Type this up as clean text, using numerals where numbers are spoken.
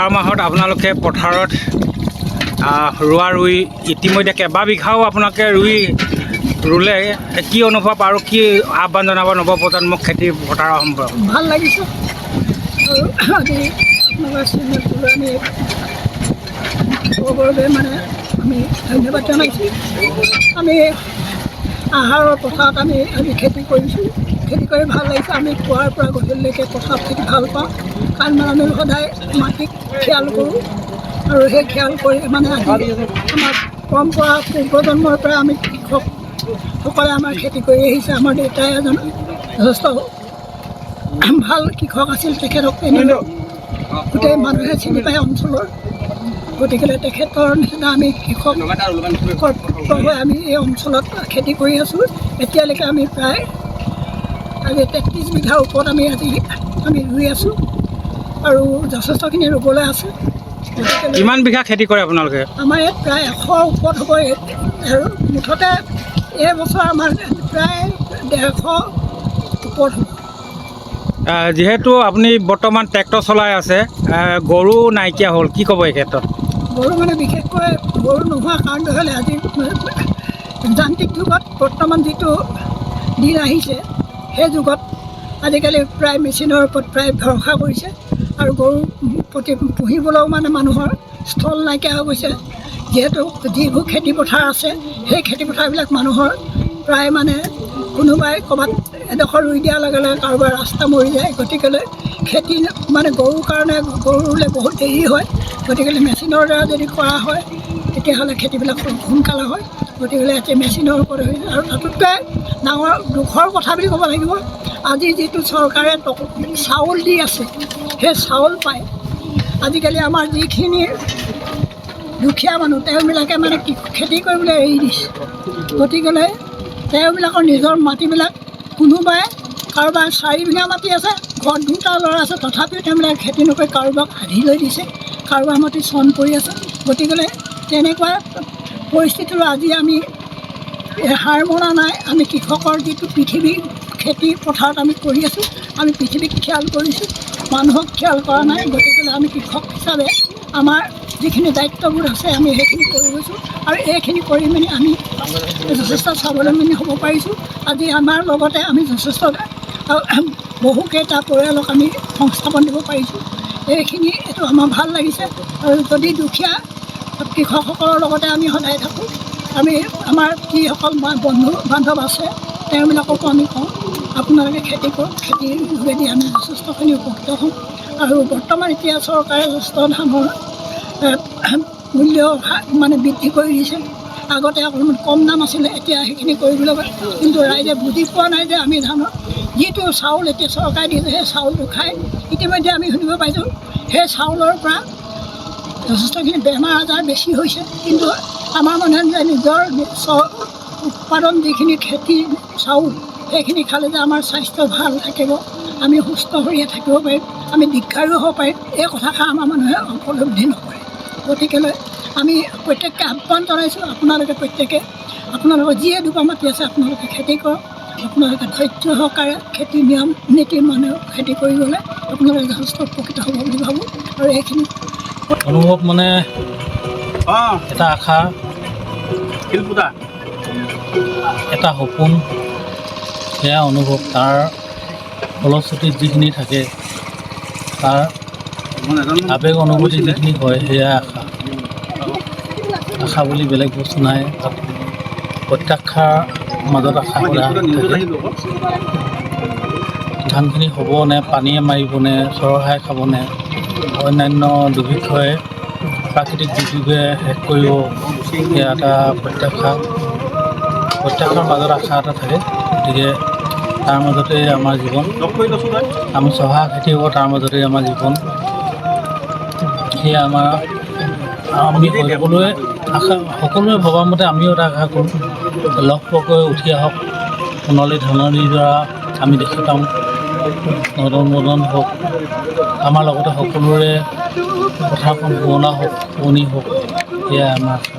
আহাৰ মাহত আপোনালোকে পথাৰত ৰোৱা ৰুই ইতিমধ্যে কেইবাবিঘাও আপোনালোকে ৰুলে কি অনুভৱ আৰু কি আহ্বান জনাব নৱপ্ৰজন্মক খেতি পথাৰৰ সম্পৰ্কে? ভাল লাগিছে আৰু আজি আপোনালোকৰ চিনেমাটো আমি সকলোৱে মানে আমি ধন্যবাদ জনাইছোঁ। আমি আহাৰৰ পথাৰত আমি আজি খেতি কৰিছোঁ, খেতি কৰি ভাল লাগিছে। আমি পুৱাৰ পৰা গধূলিলৈকে পথাৰত থাকি ভাল পাওঁ, কাৰণ আমি সদায় মাটিক খিয়াল কৰোঁ আৰু সেই খিয়াল কৰি মানে আজি আমাৰ পৰম্পৰা পূৰ্বজন্মৰ পৰা আমি কৃষকসকলে আমাৰ খেতি কৰি আহিছে। আমাৰ দেউতাই এজন যথেষ্ট ভাল কৃষক আছিল, তেখেতক এনেও গোটেই মানুহে চিনি পায় অঞ্চলৰ, গতিকে তেখেতৰ নিচিনা আমি কৃষকৰ হৈ আমি এই অঞ্চলত খেতি কৰি আছোঁ। এতিয়ালৈকে আমি প্ৰায় আজি 33 বিঘাৰ ওপৰত আমি ৰুই আছোঁ আৰু যথেষ্টখিনি ৰুবলৈ আছে। কিমান বিঘা খেতি কৰে আপোনালোকে? আমাৰ ইয়াত প্ৰায় 100ৰ ওপৰত হ'ব আৰু মুঠতে এইবছৰ আমাৰ প্ৰায় 150 ওপৰত হ'ব। যিহেতু আপুনি বৰ্তমান ট্ৰেক্টৰ চলাই আছে, গৰু নাইকিয়া হ'ল, কি ক'ব এই ক্ষেত্ৰত? গৰু মানে বিশেষকৈ গৰু নোহোৱা কাৰণটো হ'লে আজি যান্ত্ৰিক যুগত বৰ্তমান যিটো দিন আহিছে, সেই যুগত আজিকালি প্ৰায় মেচিনৰ ওপৰত প্ৰায় ভৰসা কৰিছে আৰু গৰু প্ৰতি পুহিবলৈও মানে মানুহৰ স্থল নাইকিয়া হৈ গৈছে। যিহেতু যিবোৰ খেতি পথাৰ আছে, সেই খেতি পথাৰবিলাক মানুহৰ প্ৰায় মানে কোনোবাই ক'ৰবাত এডোখৰ ৰুই দিয়াৰ লগে লগে কাৰোবাৰ ৰাস্তা মৰি যায়। গতিকেলৈ খেতি মানে গৰুৰ কাৰণে গৰুলৈ বহুত দেৰি হয়। গতিকে মেচিনৰ দ্বাৰা যদি কৰা হয় তেতিয়াহ'লে খেতিবিলাক সোনকালে হয়। গতিকে এতিয়া মেচিনৰ ওপৰত হৈছে আৰু তাতোতকৈ ডাঙৰ দুখৰ কথা বুলি ক'ব লাগিব, আজি যিটো চৰকাৰে চাউল দি আছে, সেই চাউল পায় আজিকালি আমাৰ যিখিনি দুখীয়া মানুহ তেওঁবিলাকে মানে খেতি কৰিবলৈ এৰি দিছে। গতিকেলৈ তেওঁবিলাকৰ নিজৰ মাটিবিলাক কোনোবাই কাৰোবাৰ 4 বিঘা মাটি আছে, ঘৰত 2টা ল'ৰা আছে, তথাপিও তেওঁবিলাকে খেতি নকৰি কাৰোবাক আধি লৈ দিছে, কাৰোবাৰ মাটি চন পৰি আছে। গতিকেলৈ তেনেকুৱা পৰিস্থিতিটো আজি আমি হাৰ মনা নাই। আমি কৃষকৰ যিটো পৃথিৱী খেতি পথাৰত আমি কৰি আছোঁ, আমি পৃথিৱীক খিয়াল কৰিছোঁ, মানুহক খিয়াল কৰা নাই। গতিকেলৈ আমি কৃষক হিচাপে আমাৰ যিখিনি দায়িত্ববোধ আছে আমি সেইখিনি কৰি গৈছোঁ আৰু এইখিনি কৰি মেলি আমি যথেষ্ট স্বাৱলম্বী হ'ব পাৰিছোঁ। আজি আমাৰ লগতে আমি যথেষ্ট বহুকেইটা পৰিয়ালক আমি সংস্থাপন দিব পাৰিছোঁ। এইটো আমাৰ ভাল লাগিছে আৰু যদি দুখীয়া কৃষকসকলৰ লগতে আমি সদায় থাকোঁ। আমি আমাৰ যিসকল বন্ধু বান্ধৱ আছে তেওঁবিলাককো আমি কওঁ আপোনালোকে খেতি কৰক, খেতিৰ যোগেদি আমি যথেষ্টখিনি উপকৃত হ'ম। আৰু বৰ্তমান এতিয়া চৰকাৰে যথেষ্ট ধানৰ মূল্য মানে বৃদ্ধি কৰি দিছে। আগতে অকণমান কম দাম আছিলে, এতিয়া সেইখিনি কৰিবলৈ পাৰি, কিন্তু ৰাইজে বুজি পোৱা নাই যে আমি ধানৰ যিটো চাউল এতিয়া চৰকাৰে দিছে সেই চাউলটো খাই ইতিমধ্যে আমি শুনিব পাইছোঁ সেই চাউলৰ পৰা যথেষ্টখিনি বেমাৰ আজাৰ বেছি হৈছে। কিন্তু আমাৰ মানুহে যে নিজৰ উৎপাদন যিখিনি খেতি চাউল সেইখিনি খালে যে আমাৰ স্বাস্থ্য ভাল থাকিব, আমি সুস্থ শৰীৰে থাকিব পাৰিম, আমি দীৰ্ঘায়ু হ'ব পাৰিম, এই কথাষাৰ আমাৰ মানুহে উপলব্ধি নকৰে। গতিকেলৈ আমি প্ৰত্যেককে আহ্বান জনাইছোঁ, আপোনালোকে প্ৰত্যেকে আপোনালোকৰ যি এডোখৰ মাটি আছে আপোনালোকে খেতি কৰক। আপোনালোকে ধৈৰ্য সহকাৰে খেতি নিয়ম নীতি মানুহ খেতি কৰি গ'লে আপোনালোকে যথেষ্ট উপকৃত হ'ব বুলি ভাবোঁ। আৰু এইখিনি অনুভৱ মানে এটা আশা, এটা সপোন, সেয়া অনুভৱ। তাৰ ফলশ্ৰুতিত যিখিনি থাকে তাৰ আৱেগ অনুভূতি যিখিনি হয় সেয়া আশা বুলি বেলেগ বস্তু নাই। তাত প্ৰত্যাশাৰ মাজত আশা কৰা থাকে। ধানখিনি হ'ব নে, পানীয়ে মাৰিব নে, চৰহাই খাব নে, অন্যান্য দুৰ্ভিক্ষই প্ৰাকৃতিক দুৰ্যোগে শেষ কৰিব, সেয়া এটা প্ৰত্যাশাৰ মাজত আশা এটা থাকে। গতিকে তাৰ মাজতে আমাৰ জীৱন, আমি চহা খেতি হ'ব, তাৰ মাজতে আমাৰ জীৱন। সেয়া আমি সকলোৱে ভবা মতে আমিও এটা আশা কৰোঁ, লহপহকৈ উঠি আহক সোণালী ধাননিৰ দ্বাৰা আমি দেখি পাম নদন বদন হওক, আমাৰ লগতে সকলোৰে পথাৰখন শুৱনি হওক, সেয়াই আমাৰ আশা।